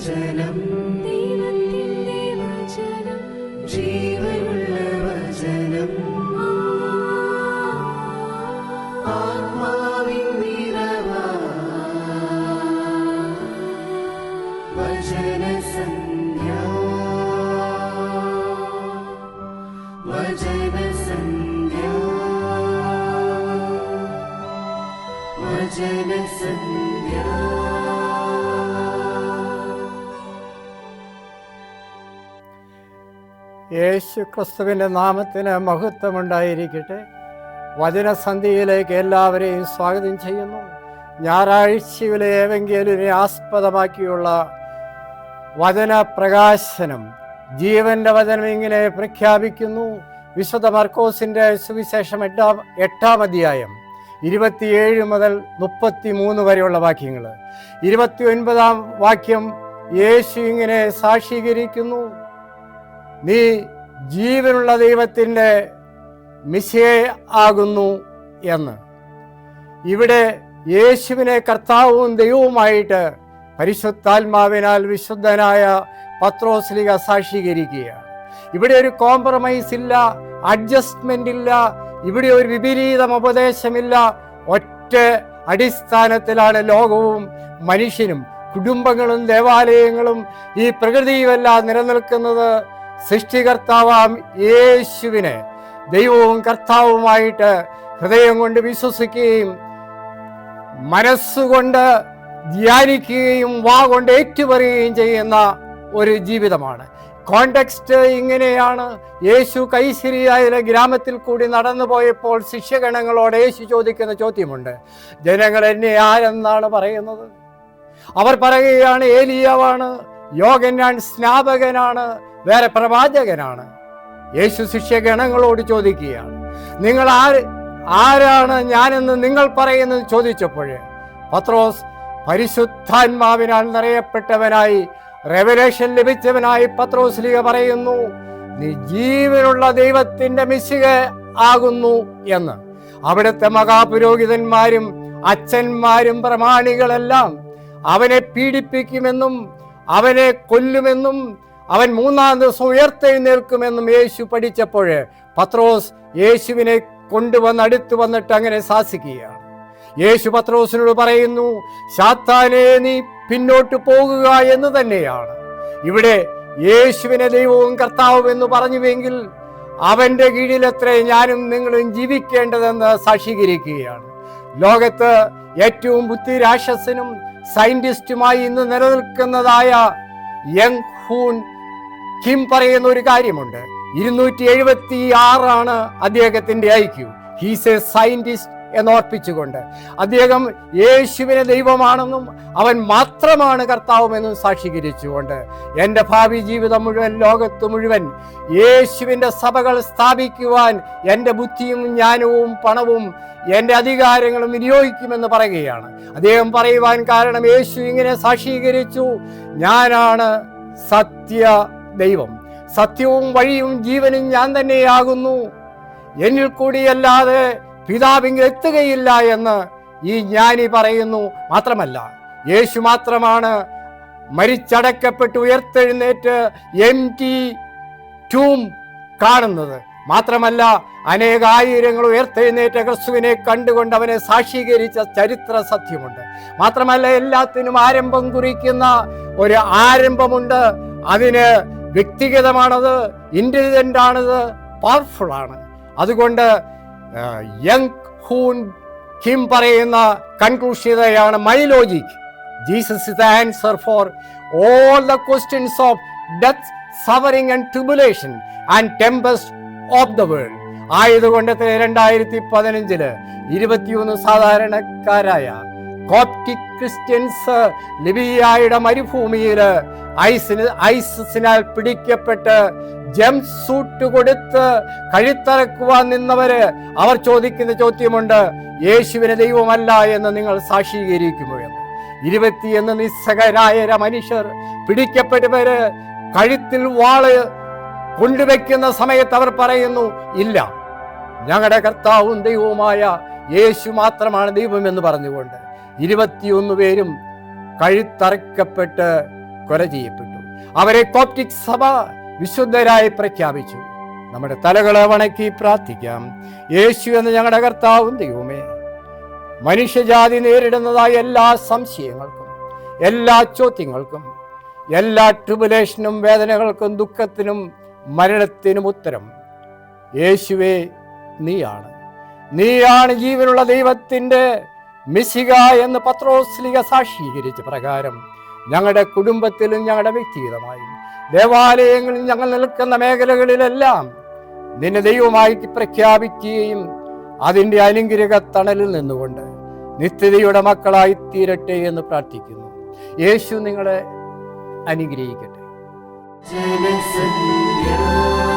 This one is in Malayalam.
വചനം, ദൈവത്തിന്റെ വചനം, ജീവനുള്ള വചനം, ആത്മാവിൻ നിറവാ വചനസന്ധ്യ, വചനസന്ധ്യ, വചനസന്ധ്യ. യേശു ക്രിസ്തുവിൻ്റെ നാമത്തിന് മഹത്വമുണ്ടായിരിക്കട്ടെ. വചനസന്ധ്യയിലേക്ക് എല്ലാവരെയും സ്വാഗതം ചെയ്യുന്നു. ഞായറാഴ്ചയിലെ ഏവെങ്കിലിനെ ആസ്പദമാക്കിയുള്ള വചന പ്രകാശനം. ജീവൻ്റെ വചനം ഇങ്ങനെ പ്രഖ്യാപിക്കുന്നു. വിശുദ്ധ മർക്കോസിൻ്റെ സുവിശേഷം 8-ാം അധ്യായം 27 മുതൽ 33 വരെയുള്ള വാക്യങ്ങൾ. 29-ാം വാക്യം യേശു ഇങ്ങനെ സാക്ഷീകരിക്കുന്നു: നീ ജീവനുള്ള ദൈവത്തിൻ്റെ മിശിഹ ആകുന്നു എന്ന്. ഇവിടെ യേശുവിനെ കർത്താവും ദൈവവുമായിട്ട് പരിശുദ്ധാത്മാവിനാൽ വിശുദ്ധനായ പത്രോസ്ലീഹ സാക്ഷീകരിക്കുകയാണ്. ഇവിടെ ഒരു കോംപ്രമൈസ് ഇല്ല, അഡ്ജസ്റ്റ്മെന്റ് ഇല്ല, ഇവിടെ ഒരു വിപരീതം ഉപദേശമില്ല. ഒറ്റ അടിസ്ഥാനത്തിലാണ് ലോകവും മനുഷ്യനും കുടുംബങ്ങളും ദേവാലയങ്ങളും ഈ പ്രകൃതിയുമെല്ലാം നിലനിൽക്കുന്നത്. സൃഷ്ടികർത്താവാം യേശുവിനെ ദൈവവും കർത്താവുമായിട്ട് ഹൃദയം കൊണ്ട് വിശ്വസിക്കുകയും മനസ്സുകൊണ്ട് ധ്യാനിക്കുകയും വാ കൊണ്ട് ഏറ്റുപറയുകയും ചെയ്യുന്ന ഒരു ജീവിതമാണ്. കോണ്ടെക്സ്റ്റ് ഇങ്ങനെയാണ്. യേശു കൈസരിയായ ഗ്രാമത്തിൽ കൂടി നടന്നു പോയപ്പോൾ ശിഷ്യഗണങ്ങളോട് യേശു ചോദിക്കുന്ന ചോദ്യമുണ്ട്: ജനങ്ങൾ എന്നെ ആരെന്നാണ് പറയുന്നത്? അവർ പറയുകയാണ്, ഏലിയാവാണ്, യോഹന്നാൻ സ്നാപകനാണ്, വേറെ പ്രവാചകനാണ്. യേശു ശിഷ്യഗണങ്ങളോട് ചോദിക്കുകയാണ്, നിങ്ങൾ ആരാണ് ഞാനെന്ന് നിങ്ങൾ പറയുന്നത് ചോദിച്ചപ്പോൾ പത്രോസ് പരിശുദ്ധാത്മാവിനാൽ നിറയപ്പെട്ടവനായി, റെവലേഷൻ ലഭിച്ചവനായി പത്രോസ്ലീഹ പറയുന്നു, നീ ജീവനുള്ള ദൈവത്തിന്റെ മിശിഹ ആകുന്നു എന്ന്. അവിടുത്തെ മഹാപുരോഹിതന്മാരും അച്ഛന്മാരും പ്രമാണികളെല്ലാം അവനെ പീഡിപ്പിക്കുമെന്നും അവനെ കൊല്ലുമെന്നും അവൻ 3-ാം ദിവസം ഉയർത്തെഴുന്നേൽക്കുമെന്നും യേശു പഠിച്ചപ്പോൾ പത്രോസ് യേശുവിനെ കൊണ്ടുവന്ന് അടുത്ത് വന്നിട്ട് അങ്ങനെ ശാസിക്കുകയാണ്. യേശു പത്രോസിനോട് പറയുന്നു, സാത്താനേ, നീ പിന്നോട്ട് പോകുക എന്ന് തന്നെയാണ്. ഇവിടെ യേശുവിനെ ദൈവവും കർത്താവും എന്ന് പറഞ്ഞുവെങ്കിൽ അവന്റെ കീഴിലത്രേ ഞാനും നിങ്ങളും ജീവിക്കേണ്ടതെന്ന് സാക്ഷീകരിക്കുകയാണ്. ലോകത്ത് ഏറ്റവും ബുദ്ധിരാക്ഷസനും സയന്റിസ്റ്റുമായി ഇന്ന് നിലനിൽക്കുന്നതായ യങ് ഹൂൻ കിം പറയുന്ന ഒരു കാര്യമുണ്ട്. 276 അദ്ദേഹത്തിന്റെ IQ. ഹീസ് എ സയന്റിസ്റ്റ് എന്നോർപ്പിച്ചുകൊണ്ട് അദ്ദേഹം യേശുവിനെ ദൈവമാണെന്നും അവൻ മാത്രമാണ് കർത്താവുമെന്നും സാക്ഷീകരിച്ചുകൊണ്ട് എൻ്റെ ഭാവി ജീവിതം മുഴുവൻ, ലോകത്ത് മുഴുവൻ യേശുവിൻ്റെ സഭകൾ സ്ഥാപിക്കുവാൻ എൻ്റെ ബുദ്ധിയും ജ്ഞാനവും പണവും എൻ്റെ അധികാരങ്ങളും വിനിയോഗിക്കുമെന്ന് പറയുകയാണ്. അദ്ദേഹം പറയുവാൻ കാരണം യേശു ഇങ്ങനെ സാക്ഷീകരിച്ചു: ഞാനാണ് സത്യ ദൈവം, സത്യവും വഴിയും ജീവനും ഞാൻ തന്നെയാകുന്നു, എന്നിൽ കൂടിയല്ലാതെ പിതാവിങ്കിൽ എത്തുകയില്ല എന്ന് ഈ ജ്ഞാനി പറയുന്നു. മാത്രമല്ല, യേശു മാത്രമാണ് മരിച്ചടക്കപ്പെട്ട് ഉയർത്തെഴുന്നേറ്റ് എംപ്റ്റി ടൂം കാണുന്നത്. മാത്രമല്ല, അനേകായിരങ്ങൾ ഉയർത്തെഴുന്നേറ്റ ക്രിസ്തുവിനെ കണ്ടുകൊണ്ട് അവനെ സാക്ഷീകരിച്ച ചരിത്ര സത്യമുണ്ട്. മാത്രമല്ല, എല്ലാത്തിനും ആരംഭം കുറിക്കുന്ന ഒരു ആരംഭമുണ്ട്. അതിന് വ്യക്തിഗതമാണത്, ഇന്റലിജന്റ് ആണത്, പവർഫുൾ ആണ്. അതുകൊണ്ട് യങ് ഹൂൻ കിം പറയുന്ന കൺക്ലൂഷൻ ഇതാണ്: my logic, Jesus is the answer for all the questions of death, suffering and tribulation and Tempest of the world. ആയതുകൊണ്ട് 2015 21 സാധാരണക്കാരായ കോപ്റ്റിക് ക്രിസ്ത്യൻസ് ലിബിയയുടെ മരുഭൂമിയിൽ ഐസിസിനാൽ പിടിക്കപ്പെട്ട് ജംപ് സൂട്ട് കൊടുത്ത് കഴുത്തറക്കുവാൻ നിന്നവര് അവർ ചോദിക്കുന്ന ചോദ്യമുണ്ട്: യേശുവിനെ ദൈവമല്ല എന്ന് നിങ്ങൾ സാക്ഷീകരിക്കുമോ എന്ന്. 21 നിസ്സഹരായ മനുഷ്യർ പിടിക്കപ്പെട്ടവര് കഴുത്തിൽ വാള് കൊണ്ടുവയ്ക്കുന്ന സമയത്ത് അവർ പറയുന്നു, ഇല്ല, ഞങ്ങളുടെ കർത്താവും ദൈവവുമായ യേശു മാത്രമാണ് ദൈവം എന്ന് പറഞ്ഞുകൊണ്ട് 21 പേരും കഴുത്തറക്കപ്പെട്ട് കൊല ചെയ്യപ്പെട്ടു. അവരെ കോപ്റ്റിക് സഭ വിശുദ്ധരായി പ്രഖ്യാപിച്ചു. നമ്മുടെ തലകളെ വണക്കി പ്രാർത്ഥിക്കാം. യേശു എന്ന ഞങ്ങളുടെ കർത്താവും ദൈവമേ, മനുഷ്യജാതി നേരിടുന്നതായ എല്ലാ സംശയങ്ങൾക്കും, എല്ലാ ചോദ്യങ്ങൾക്കും, എല്ലാ ട്രിബുലേഷനും, വേദനകൾക്കും, ദുഃഖത്തിനും, മരണത്തിനും ഉത്തരം യേശുവേ നീയാണ് ജീവനുള്ള ദൈവത്തിൻ്റെ മിശിഹ എന്ന് പത്രോസ്ലിഹ സാക്ഷീകരിച്ച പ്രകാരം ഞങ്ങളുടെ കുടുംബത്തിലും ഞങ്ങളുടെ വ്യക്തിഗതമായും ദേവാലയങ്ങളിൽ ഞങ്ങൾ നിൽക്കുന്ന മേഖലകളിലെല്ലാം നിന്നെ ദൈവമായി പ്രഖ്യാപിക്കുകയും അതിൻ്റെ അനുഗ്രഹ തണലിൽ നിന്നുകൊണ്ട് നിത്യതയുടെ മക്കളായി തീരട്ടെ എന്ന് പ്രാർത്ഥിക്കുന്നു. യേശു നിങ്ങളെ അനുഗ്രഹിക്കട്ടെ. ജനസന്ധ്യ